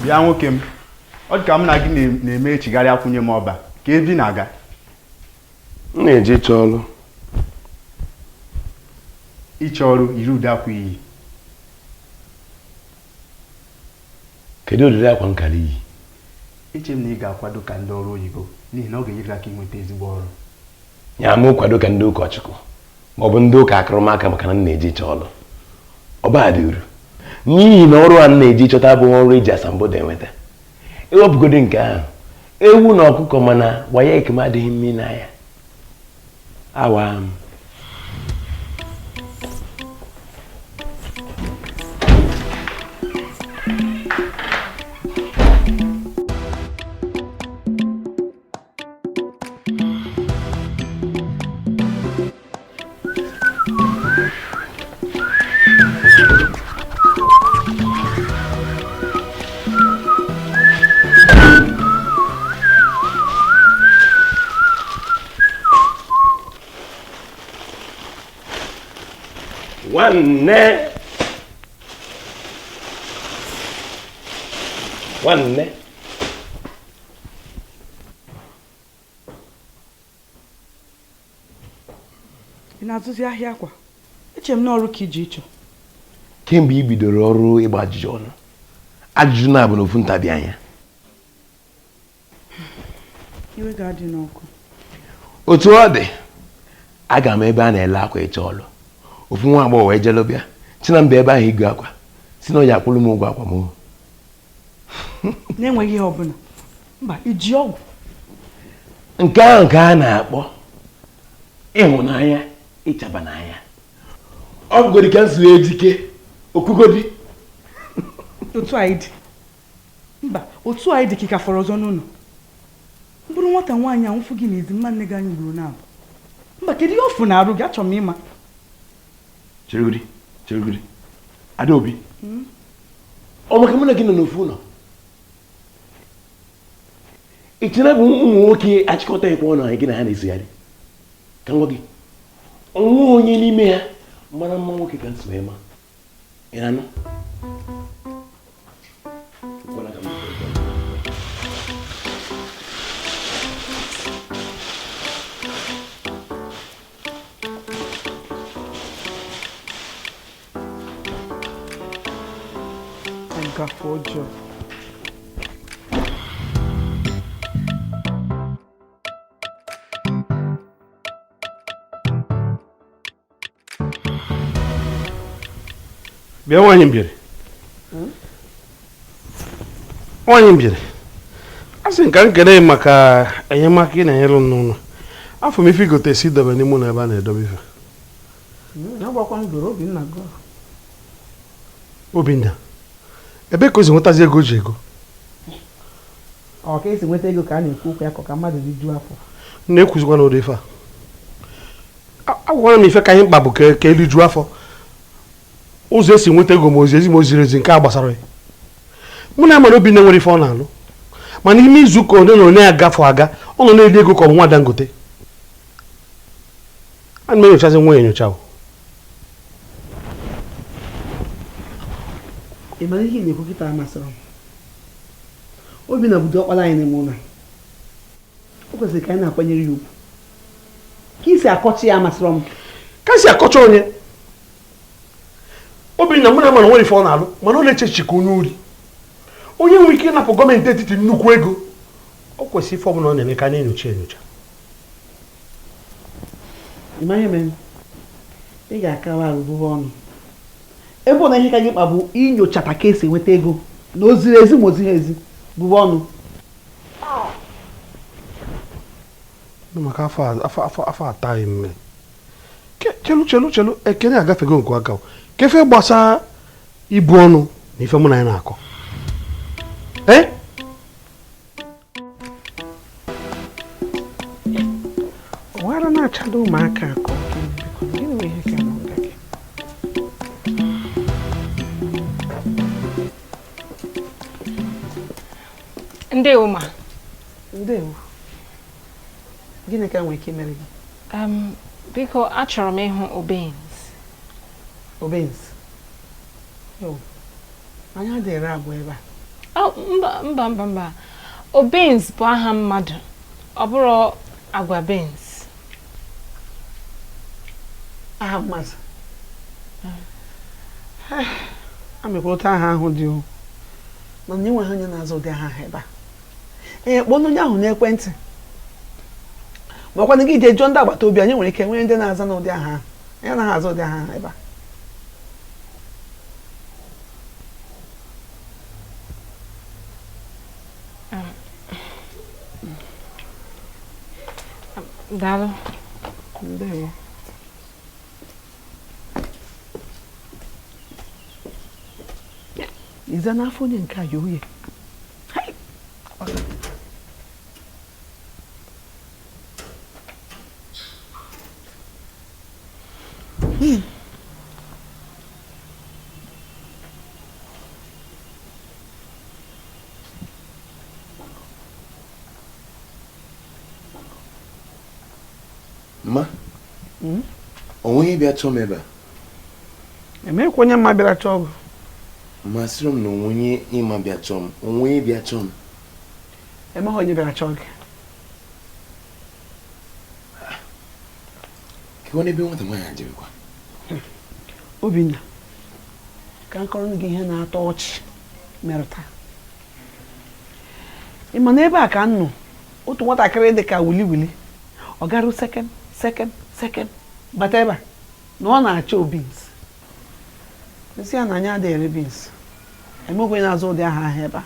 Bịa nwoke m. Ọ dị ka m na gị na-eme echigharị akwụnye m ọba. Ka ebi na-aga. M na-eje ịchọ ọrụ. Ịchọ ọrụ yiri ụdị akwa iyi. Kedu ụdịrị akwa nkara iyi? Eche m na ị ga-akwado ka ndị ọrụ oyibo n'ihi na ọ ga-enyere aka inweta ezigbo ọrụ. Ya m kwado ka ndị ụkọchukwu ma ọ bụ ndị ụka akụrụmaka maka na m na-eje ịchọ ọrụ. Ọ baa dị uru. N'ihi na ọrụ a na-eji ịchọta abụghị ọrụ eji asambodo enweta. Ewepụgodo nke ahụ, ewu na ọkụkọ mana gbanye ekem adịghị mmiri n'anya. Awa m. Nwanne ị na-azụzi ahịa akwa? Eche m n'ọrụ ka iji ịchọ. Kemgbe ị bidoro ọrụ ịgba ajụjụ ọnụ, ajụjụ na-abụ n'ofu ntabi anya. Iwe ga-adị n'ọkụ. Otu ọ dị, aga m ebe a na-ele akwa ịchọ ọrụ. Ofu nwa agbọghọ wee jelobịa Chinamba ebe ahụ igo akwa si na ọ ya akwụrụ m ụgwọ akwa m. Na-enweghị ihe ọbụla. Mba, iji ọgwụ. Nke ahụ ka a na-akpọ ịhụnanya ịchaba n'anya. Ọ bụgodi ka nsi ejike okugodi. Otu anyị dị. Mba, otu anyị dị ka fọrọ ọzọ n'ụlọ. Mbụrụ nwata nwaanyị ahụ fụ gị n'ezi mma nne gị anyị gburu n'abụ. Mba, kedu ihe ofu na-arụ gị? Achọrọ m ịma. Cherugodi. Adaobi. Ọ maka mụ na gị nọ n'ofu ụlọ. Ichena bụ ụmụ nwoke achịkọta ekwe ọnụ anyị gị na ha na-esogharị. Ka nwa gị. Ọnwụ onye n'ime ha mara mma nwoke ka nso ema. Ị na-anụ? Agafe ọjọọ. Bịa nwaanyị mbịarị. Nwaanyị mbịarị. A sị nka nkene maka enyemaka ị na-enyere m n'ụlọ. Afọ m ife igote esi dobe n'ime ụlọ ebe a na-edobe ife. Obinna. Ebe ka o si nwetazi ego ji ego? Ọ ka esi nweta ego ka a na-ekwu okwu ya ka mmadụ rijuo afọ. Na-ekwuzikwa n'ụdị ife a. Agwara m ife ka anyị mkpa bụ ka erijuo afọ. Ụzọ esi nweta ego ma ziri ezi nke a gbasara ya. Mụ na amara Obinna nwere ife ọ na-alụ. Mana ime izu ụka ole na ole agafe aga, ọ nọ na-eri ego ka ọ bụ nwa Dangote. Ana m enyochazi nwa enyocha. Ị mara ihe na-ekwu kịta amasịrị m. Obinna bụ ọkpara anyị n'ime ụlọ. O kwesịrị ka anyị na-akwanyere ya ugwu. Ka isi akọcha ya amasịrị m. Ka si akọcha onye? Obinna mụ na amara nwere ife ọ na-alụ, mana ọ na-eche chika onye ori. Onye nwere ike ịnapụ gọọmenti etiti nnukwu ego. O kwesịrị ife ọbụla ọ na-eme ka na-enyocha enyocha. Ị mara eme ị ga-akawa arụbụrụ ọnụ. Ebe ọ na ihe ka gị mkpa bụ inyochata ka esi enweta ego na oziri ezi ma ozighị ezi bụrụ ọnụ. Maka afọ ataghị mme. Chelu ekene agafego nke aka. Kefe gbasa ibu ọnụ na ife mụ na ya na-akọ. Ọwara na-achado ụmụaka akọ. Gịnị bụ ihe ka nọ nga gị? Ndewo ma. Ndewo. Gịnị ka nwere ike imere gị? Biko achọrọ m ịhụ Obens. Obens? Yo. Anya dịrị abụọ ebe a. Mba. Obins bụ aha mmadụ. Ọ bụrụ agwa beans. Aha mmadụ. Amekwụta aha ahụ dị o. Mana nye nwe ha onye na-azụ ụdị aha ebe a. Kpọọ onye ahụ n'ekwentị. Ma ọkwa na gị jee jụọ ndị agbata obi anyị nwere ike nwere ndị na-aza n'ụdị aha ahụ. Anyị anaghị azụ ụdị aha ebe a. Dalo. Ndewo. Iza n'afọ onye nke a ya oye. Ma, onwe bịa chọọ m ebe a. Emekwa onye mma bịara chọọ ọgụ. Masịrị m na onwe ịma bịa chọọ m, onwe bịa chọọ m. Emekwa onye bịara chọọ gị. Kewa n'ebe nwata nwaanyị ajirikwa. Obinna, ka m kọrọ gị ihe na-atọ ọchị mere taa. Ị ma n'ebe a ka m nọ, otu nwatakịrị dị ka wili ọ garụ second bata ebe a na ọ na-achọ beans. Nsị ya na anyị adịghị ere beans. Emekwa na-azụ ụdị aha ahụ ebe a.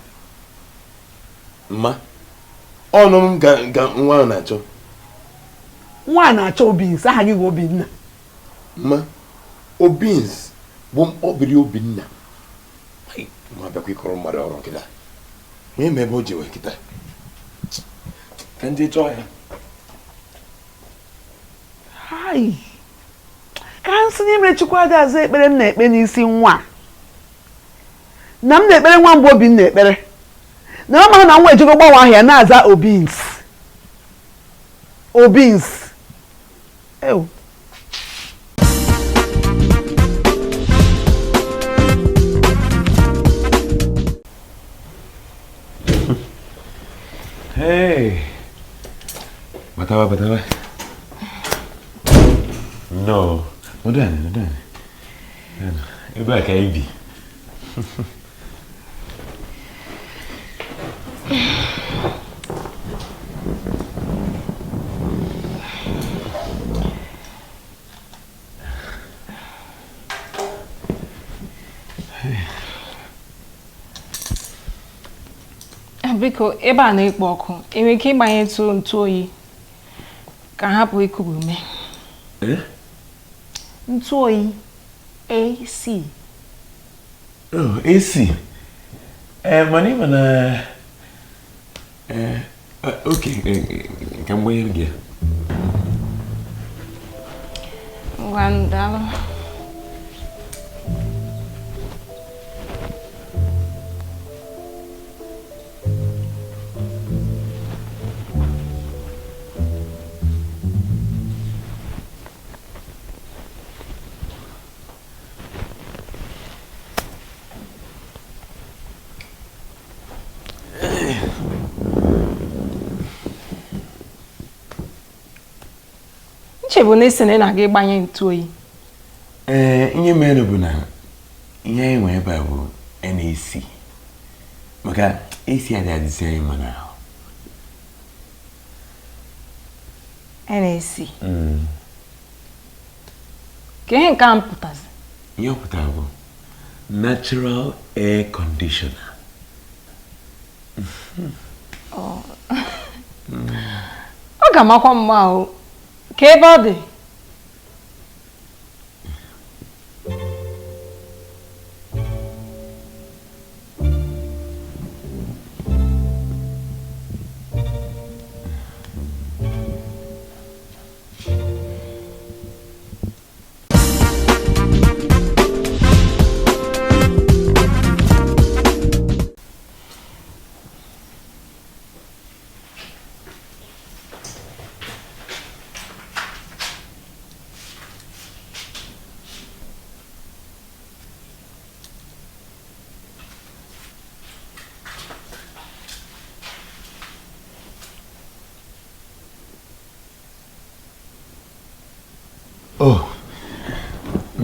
Mma, ọnụ m ga nwa ahụ na-achọ. Nwa a na-achọ beans, aha gị bụ Obinna. Mma, Obins bụ mkpọbiri Obinna. Nwa bịakwa ịkọrọ mmadụ ọrụ nkịta. Onye ma ebe o ji wee kịta. Ka ndị chọọ ya. Hai, ka nsị n'ime Chukwu adị azụ ekpere m na-ekpe n'isi nwa. Na m na-ekpere nwa mbụ Obinna ekpere. Na ọ mara na nwa ejego gbawa ahịa na-aza Obins. Ew. Hey. Batawa. No, no done. You're back, Ivie. Biko, ebe a na-ekpo ọkụ, enwere ike ịgbanye ntụ oyi ka hapụ ikuku ume. Ntụ oyi AC. Oh, AC. Mana ịma na okay, ka m gbanyere gị. Ngwa ndalụ. Nchebu na-esene na gị gbanye ntụ oyi. Ihe mere bụ na ihe anyị nwere ebe a bụ NAC. Maka AC adịghị anyị mma n'ahụ. NAC. Ka ihe nke a mpụtazi? Ihe ọ pụtara bụ natural air conditioner. Ọ ga-amakwa mma ahụ. Ka ebe ọ dị?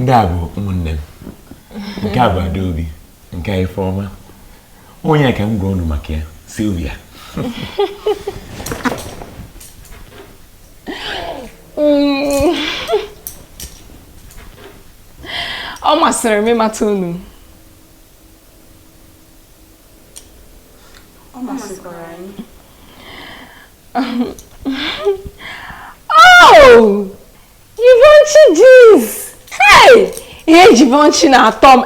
ndị a bụ ụmụnne m nke a bụ Adaobi nke a Ifeọma onye ka m gwa unu maka ya Sylvia ọ masịrị m ịmata unu. Ọ masịkwara anyị. Oh! Yvonchi jeez! Hey! Ihe Yvonchi na-atọ m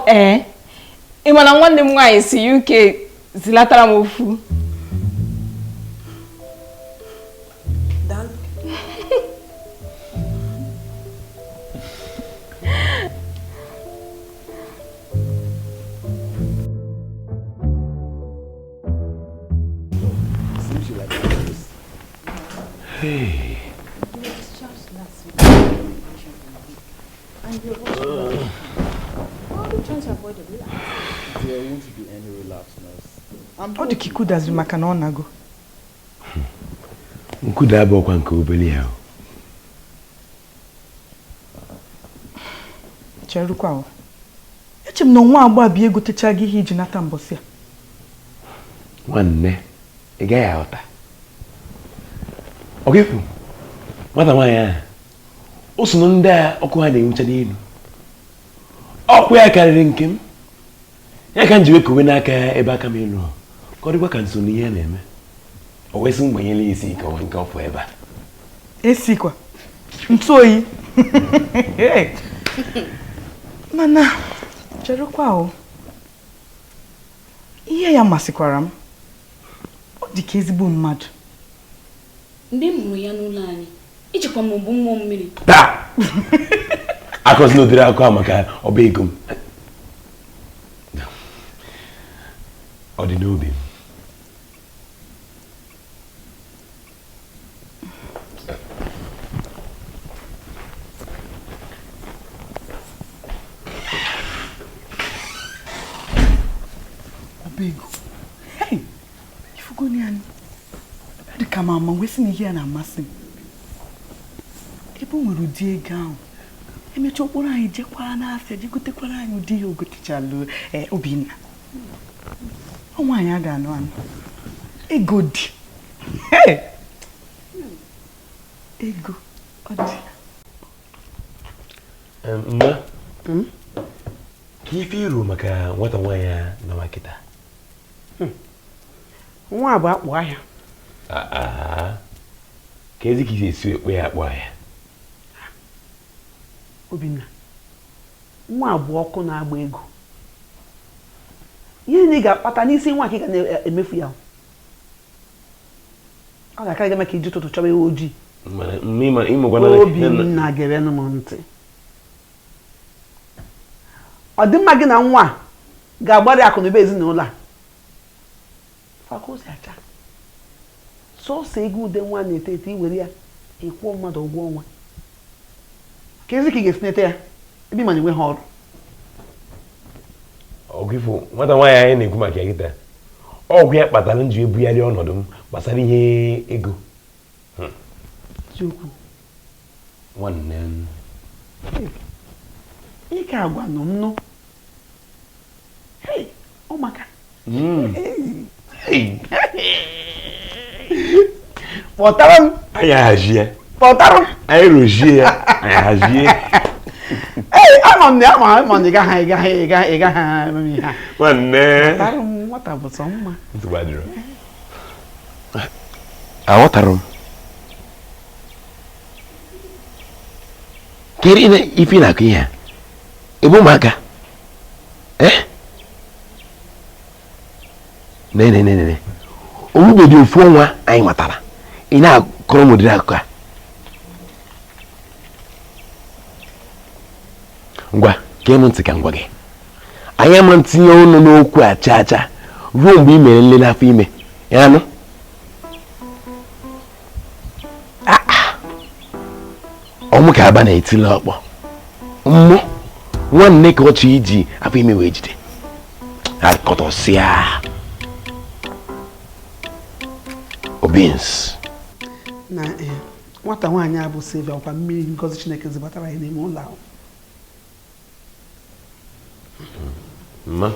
ị ma na nwanne m nwaanyị si UK zilatara m ofu. Hey. Ọ dị ka ikudazi maka na ọ nago. Nkuda abụọkwa nke obere ya. Cherukwa o. Eche m na nwa agba bi egotecha gị ihe iji nata mbọsị a. Nwanne, ị gaghị aghọta. Ọ ga-ekwu, nwata nwaanyị ahụ, o so na ndị a ọkụ ha na-enwucha n'elu. Ọkụ ya karịrị nke m. Ya ka m ji wekowe n'aka ya ebe aka m elu ka ọ dịkwa ka nso n'ihe na-eme. O wesị m gbanyela isi ka ọ nke ọfụ ebe a. Esikwa. Ntụ oyi. Mana, cherukwa o. Ihe ya masịkwara m. Ọ dị ka ezigbo mmadụ. Mgbe m hụrụ ya n'ụlọ anyị, ijikwa m bụ mmụọ mmiri. Taa! Akọzila ụdịrị akụ a maka ọba ego m. Ọ dị n'obi m. Ọba ego. Hey! Ifugoni anyị. Dị ka mama wesi na ihe ya na-amasị m. Ebe o nwere ụdị ego ahụ. Emecha okporo anyị jekwara n'afịa jegotekwara anyị ụdị ihe ogotechalụ Obinna. Ọ nwaanyị a ga-anụ anụ. Ego dị. Ego ọ dị. Mma, ka ife iru maka nwata nwaanyị a na makịta? Nwa bụ akpụ ahịa. Ka ezi ka isi esi ekpe ya akpụ ahịa? Obinna, nwa abụọ ọkụ na-agba ego. Ihe na ị ga-akpata n'isi nwa ka ị ga na-emefu ya. Ọ ga-akarị gị maka iji ụtụtụ chọba ihe ojii. Obinna gere nụ m ntị. Ọ dị mma gị na nwa ga-agbara akụ na ebe ezinụlọ a. Fakosi acha. Sọọsọ ego ude nwa na-eto eto iwere ya ịkwụọ mmadụ ụgwọ ọnwa. Ka ezi ka ị ga-esinete ya ebe ịma na-enwe ha ọrụ. Ọgụ ifo, nwata nwaanyị anyị na-ekwu maka ya kịta. Ọgwụ ya kpatara m ji ebugharị ọnọdụ m gbasara ihe ego. Eziokwu. Nwanne m. Ị ka agwa nọ m nụ. Ọ maka. Kpọtara m. Anyị ahazie. Kpọtara m. Anyị rozie ya. Anyị ahazie. Ama m na ama na ị gaghị eme ha. Nwanne. Kpọtara m nwata bụ sọ mma. Ntụgbu adịrọ. Aghọtara m. Kere ife na-akụ ihe a? Ebe ụmụaka? Ne. Onwubedi ofu ọnwa anyị matara. Ị na-akọrọ m ụdịrị akụkọ a. Ngwa, ka m ntị ka m gwa gị. Anyị ama ntinye ọnụ n'okwu a chaa ruo mgbe ị mere nlele afọ ime. Ya nụ? Ọmụ ka aba na-etili ọkpọ. Mmụ nwanne ka ọchị iji afọ ime wee jide. Akọtọsịa. Obins. Na nwata nwaanyị a bụ Sylvia ọkwa mmiri ngozi Chineke zibatara ya n'ime ụlọ ahụ. Mma,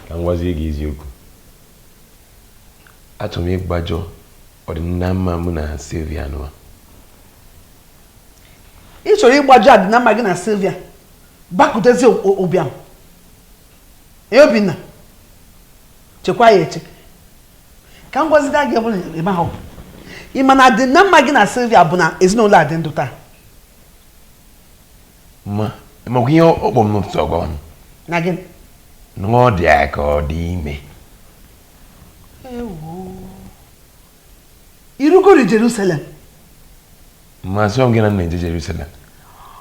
ka m gwazie gị eziokwu. Achọrọ m ịgbajọ ọdịnala mma mụ na Sylvia nụwa. Ị chọrọ ịgbajọ ọdịnala mma gị na Sylvia bakutezi ụbịam. Obinna, chekwa ya eche. Ka m gwaziga gị ọbụla ebe ahụ. Ị ma na ọdịnala mma gị na Sylvia bụ na ezinụlọ a dị ndụ taa. Mma, makwa ihe ọ kpọrọ m n'ụtụtụ ọgwa m. Na gịnị? Na ọ dị aka ọ dị ime. Irugori Jerusalem. Mma, sọ m gị na m na-eje Jerusalem.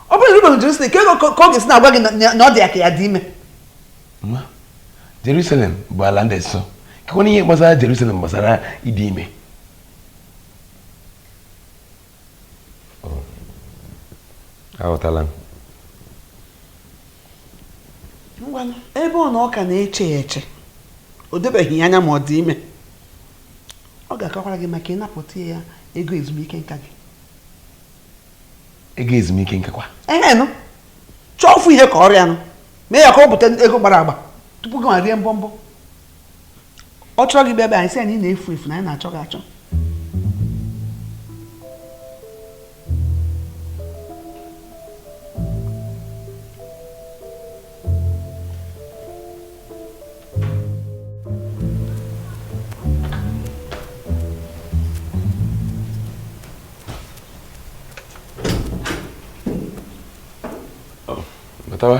Ọ bụrụ irugori Jerusalem, ka ọ ga-esi na-agwa gị na ọ dị aka ya dị ime. Mma, Jerusalem bụ ala ndị nsọ. Kekwana ihe gbasara Jerusalem gbasara ịdị ime. Aghọtala m. Ngwanụ, ebe ọ na ọ ka na-eche ya eche, o debeghị ya anya ma ọ dị ime, ọ ga-akọkwara gị maka ịnapụta ya ego ezumike nka gị. Ego ezumike nka kwa? Nụ, chọọ ofu ihe ka ọrịa nụ, mee ya ka ọ bute ego gbara agba tupu gị ma rie mbọmbọ. Ọ chọrọ gị bịa ebe anyị sị anyị na-efu efu na anyị na-achọ gị achọ. Batawa.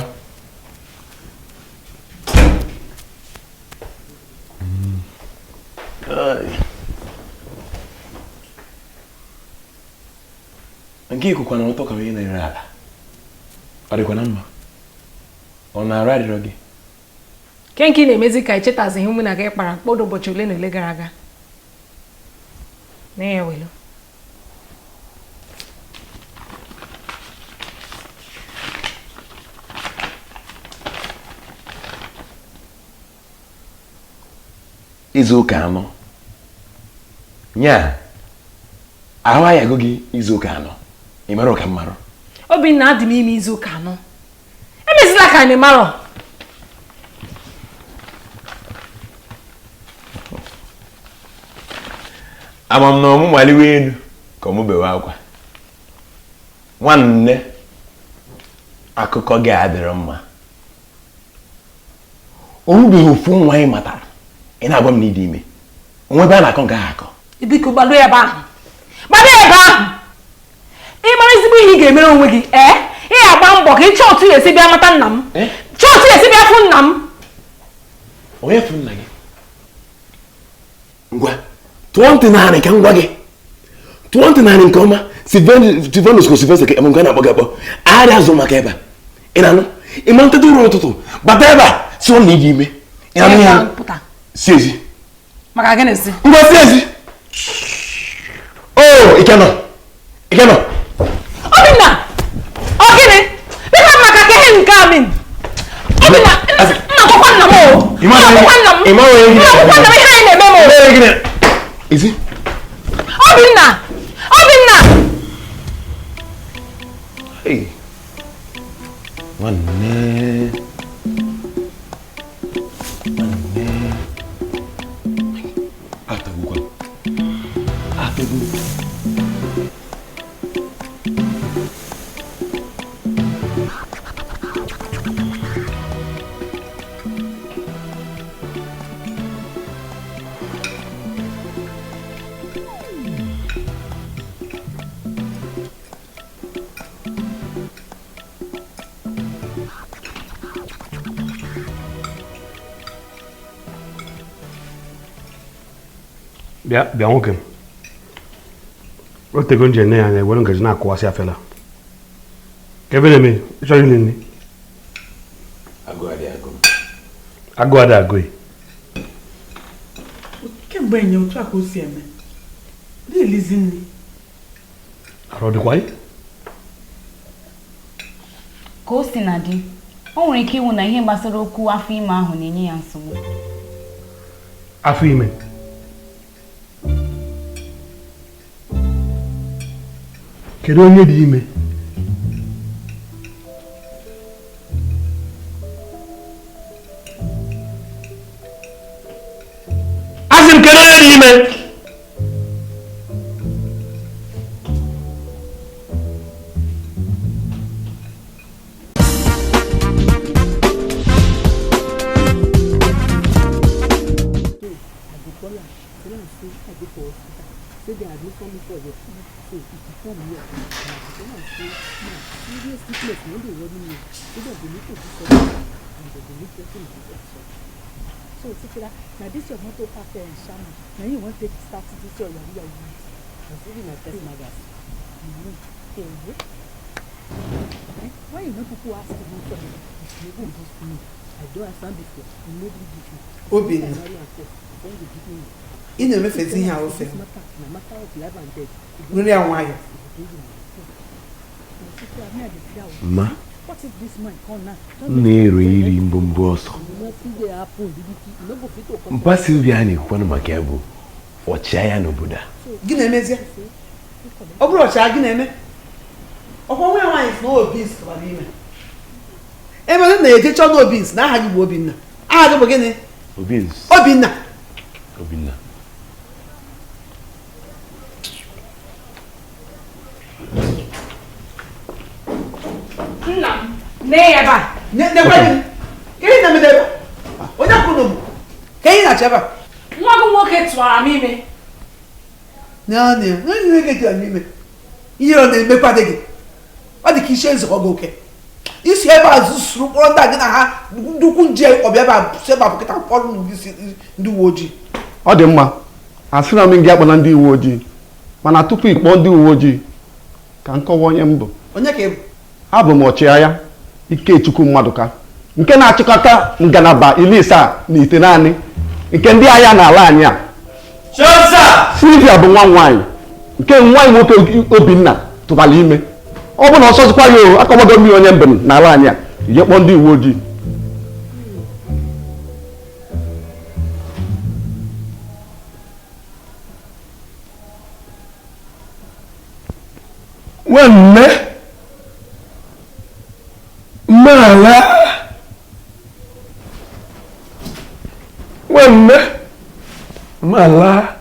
Nke ikuku na ụtọ ka onye na-ere ala. Ọ dịkwa na mma. Ọ na-arụ adịrọ gị. Kenki na-emezi ka ichetazighị mụ na gị kpara mkpọdụ ụbọchị ole na ole gara aga. Na-ewelu. Izu ụka anọ. Nya, ahụ ayago gị izu ụka anọ. Ị mara ụka mmarụ. Obinna adị m ime izu ụka anọ. Emezila ka anyị marọ. Ama m na ọmụ maliwe elu ka ọmụ bewe akwa. Nwanne, akụkọ gị adịrọ mma. Onwebeghị ofu nwa anyị matara. Ị na-agwa m na ịdị ime. Onwe ebe a na-akọ nke ahụ akọ. Biko gbado ebe ahụ. Gbado ebe ahụ. Ị mara ezigbo ihe ị ga-emere onwe gị. Ị ga-agba mbọ ka ị chọọ otu ya esi bịa mata nna m. Chọọ otu ya esi bịa fụ nna m. Onye fụ nna gị? Ngwa, tụọ ntị naanị ka m gwa gị. Tụọ ntị naanị nke ọma. Stevenus ko Sylvester ka nke a na-akpọ gị akpọ. Arịa azụ maka ebe a. Ị na-anụ? Ị ma nteta ụrụ ụtụtụ. Bata ebe a si ọ na ịdị ime. Ị na-anụ ya? Si ezi. Maka gịnị si? Ngwa si ezi. Oh, Ike nọ. Obinna! Ọ gịnị? Bịa maka ka ihe nke a min. Obinna, nna akwụkwọ nna m o. Nna akwụkwọ nna m. Nna akwụkwọ nna m ihe anyị na-eme m o. Ezi? Obinna! Hey. Nwanne. Atagukwa. Bịa nwoke m. Otego nje nne ya na-ewere ngaji na-akụwasị afela. Ka ebe na-eme, ịchọrọ ile nne? Agụ adị agụghị. Kemgbe enye otu a ka o si eme. Na-elizi nne. Arụ dịkwa ị? Ka o si na dị, o nwere ike ịwụ na ihe gbasara okwu afọ ime ahụ na-enye ya nsogbu. Afọ ime? Kedu onye dị ime? ime. Now this your motto after and Shama. Now you want to start to this your Yahoo. That's really my test magazine. Why you not people ask me for me? You go give me. I don't understand before. You know the difference. Obin. You never face in here often. No matter of life and death. Really are why. Ma. What is this man called now? Na-eri mbombo ọsọ. Mpa Sylvia na-ekwu maka ya bụ ọchịagha n'obodo a. Gị na-emezie? Ọ bụrụ ọchịagha gị na-eme? Ọkwa nwa nwaanyị si na Obins tụbara ime. Ebe na-eje chọọ na Obins na aha gị bụ Obinna. Aha gị bụ gịnị? Obins. Obinna. Obinna. Nna ne ya ba. Ne kwani. Kiri na medeba. Onye kwunu m. Ka ị na-achọ ebe a? Nwa gị nwoke tụwara m ime. Onye nwoke tụwara m ime. Ihe ọ na-emekwa dị gị. Ọ dị ka isi nzukọ gị oke. Isi ebe a zụsụrụ kpọrọ ndị gị na ha ndukwu nje ọbịa ebe a sị ebe a pụkịta mkpọrọ ndị uwe ojii. Ọ dị mma. Asịra m gị akpọna ndị uwe ojii. Mana tupu ị kpọọ ndị uwe ojii ka nkọwa onye m bụ. Onye ka ị bụ? Abụ m ọchịagha Ikechukwu Mmadụka nke na-achịkọta ngalaba 79 naanị nke ndị agha n'ala anyị a. Sylvia bụ nwa nwaanyị nke nwaanyị nwoke Obinna tụbara ime. Ọ bụ na ọsọ zikwa ya o akọmodo mmiri onye mbem n'ala anyị a ije kpọọ ndị uwe ojii. Nwanne Mala Nwanne Mala